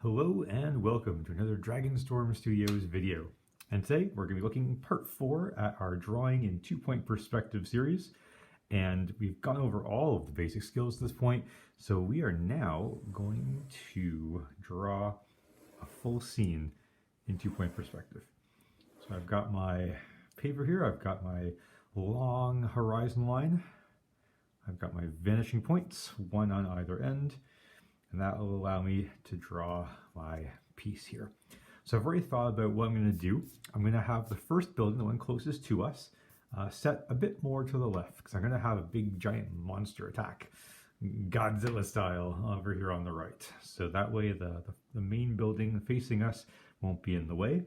Hello and welcome to another Dragonstorm Studios video. And today we're going to be looking part 4 at our drawing in 2-point perspective series. And we've gone over all of the basic skills at this point. So we are now going to draw a full scene in 2-point perspective. So I've got my paper here. I've got my long horizon line. I've got my vanishing points, one on either end. And that will allow me to draw my piece here. So I've already thought about what I'm going to do. I'm going to have the first building, the one closest to us, set a bit more to the left because I'm going to have a big giant monster attack, Godzilla style, over here on the right. So that way the main building facing us won't be in the way.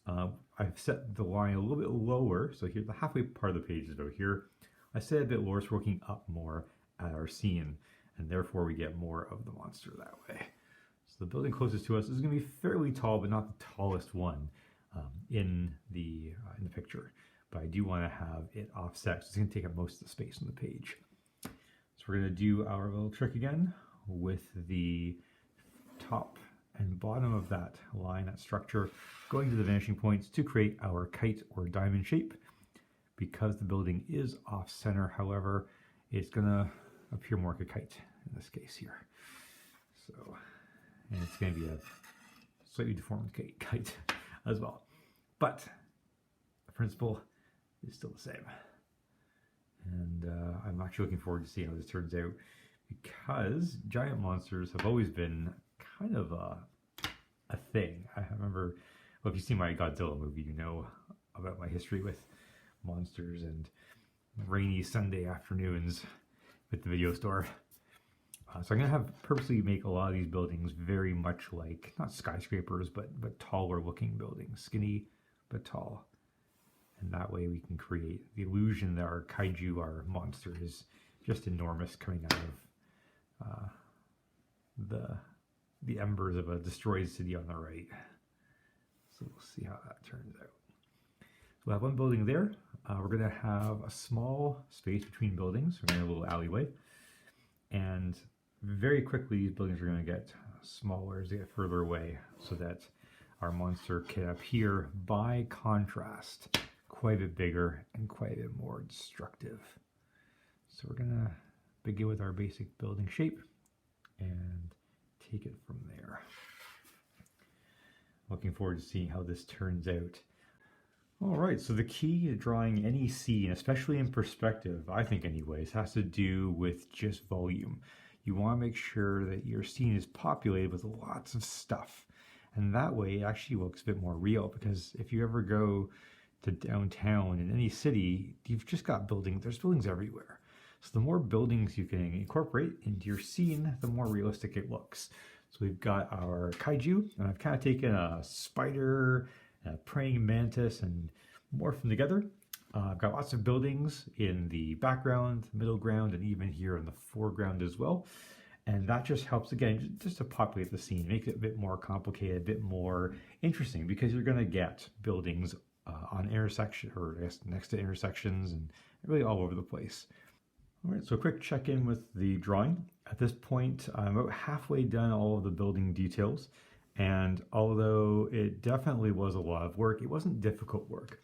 I've set the line a little bit lower. So here, the halfway part of the page is about here. I set it a bit lower, so we're looking up more at our scene. And therefore we get more of the monster that way. So the building closest to us is going to be fairly tall, but not the tallest one in the picture. But I do want to have it offset, so it's going to take up most of the space on the page. So we're going to do our little trick again with the top and bottom of that line, that structure, going to the vanishing points to create our kite or diamond shape. Because the building is off center, however, it's going to appear more like a kite in this case here. So, and it's going to be a slightly deformed kite as well. But the principle is still the same. And I'm actually looking forward to seeing how this turns out because giant monsters have always been kind of a thing. I remember, well, if you've seen my Godzilla movie, you know about my history with monsters and rainy Sunday afternoons with the video store. So I'm going to have purposely make a lot of these buildings very much like, not skyscrapers, but taller looking buildings, skinny but tall. And that way we can create the illusion that our kaiju, our monster, is just enormous coming out of the embers of a destroyed city on the right. So we'll see how that turns out. So we'll have one building there. We're going to have a small space between buildings. We're going to have a little alleyway. And very quickly, these buildings are going to get smaller as they get further away so that our monster can appear, by contrast, quite a bit bigger and quite a bit more destructive. So we're going to begin with our basic building shape and take it from there. Looking forward to seeing how this turns out. All right, so the key to drawing any scene, especially in perspective, I think anyways, has to do with just volume. You want to make sure that your scene is populated with lots of stuff. And that way it actually looks a bit more real, because if you ever go to downtown in any city, you've just got buildings, there's buildings everywhere. So the more buildings you can incorporate into your scene, the more realistic it looks. So we've got our kaiju, and I've kind of taken a spider, a praying mantis, and morphed them together. I've got lots of buildings in the background, middle ground, and even here in the foreground as well. And that just helps, again, just to populate the scene, make it a bit more complicated, a bit more interesting, because you're going to get buildings on intersection, or I guess next to intersections, and really all over the place. All right, so a quick check-in with the drawing. At this point, I'm about halfway done all of the building details. And although it definitely was a lot of work, it wasn't difficult work.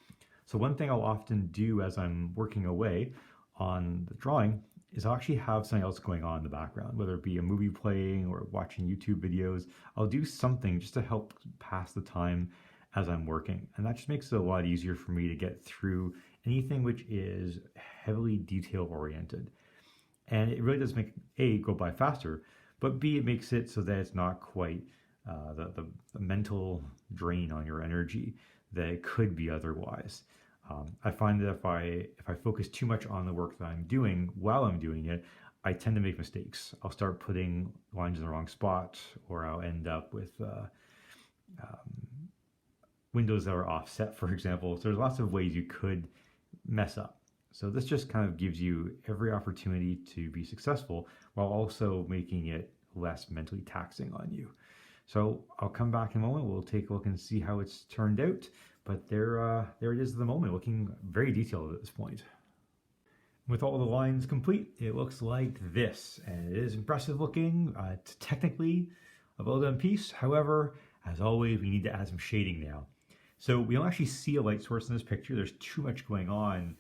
So one thing I'll often do as I'm working away on the drawing is I'll actually have something else going on in the background, whether it be a movie playing or watching YouTube videos. I'll do something just to help pass the time as I'm working. And that just makes it a lot easier for me to get through anything which is heavily detail oriented. And it really does make A, go by faster, but B, it makes it so that it's not quite the mental drain on your energy that it could be otherwise. I find that if I focus too much on the work that I'm doing while I'm doing it, I tend to make mistakes. I'll start putting lines in the wrong spot, or I'll end up with windows that are offset, for example. So there's lots of ways you could mess up. So this just kind of gives you every opportunity to be successful while also making it less mentally taxing on you. So I'll come back in a moment. We'll take a look and see how it's turned out. But there it is at the moment, looking very detailed at this point. With all the lines complete, it looks like this. And it is impressive looking. Technically, a well done piece. However, as always, we need to add some shading now. So we don't actually see a light source in this picture. There's too much going on.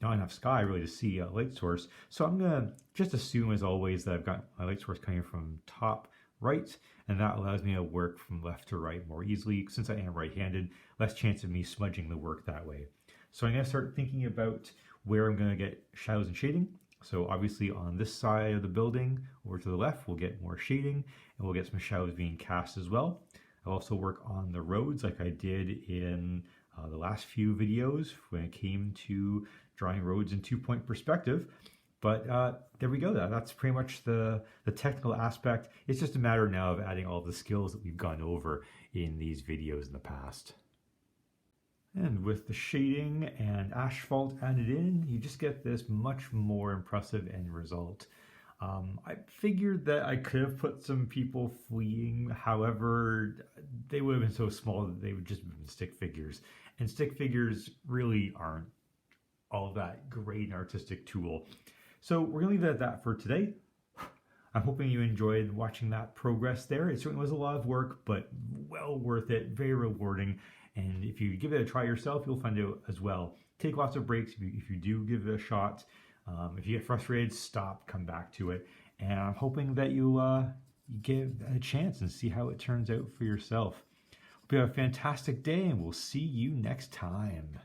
Not enough sky really to see a light source. So I'm gonna just assume, as always, that I've got my light source coming from top right, and that allows me to work from left to right more easily. Since I am right-handed, less chance of me smudging the work that way. So I'm gonna start thinking about where I'm gonna get shadows and shading. So obviously on this side of the building over to the left, we'll get more shading and we'll get some shadows being cast as well. I'll also work on the roads like I did in the last few videos when it came to drawing roads in 2-point perspective. But there we go. That's pretty much the technical aspect. It's just a matter now of adding all the skills that we've gone over in these videos in the past. And with the shading and asphalt added in, you just get this much more impressive end result. I figured that I could have put some people fleeing. However, they would have been so small that they would just have been stick figures. And stick figures really aren't all that great an artistic tool. So we're gonna leave it at that for today. I'm hoping you enjoyed watching that progress there. It certainly was a lot of work, but well worth it, very rewarding. And if you give it a try yourself, you'll find out as well. Take lots of breaks if you do give it a shot. If you get frustrated, stop, come back to it. And I'm hoping that you give a chance and see how it turns out for yourself. Hope you have a fantastic day, and we'll see you next time.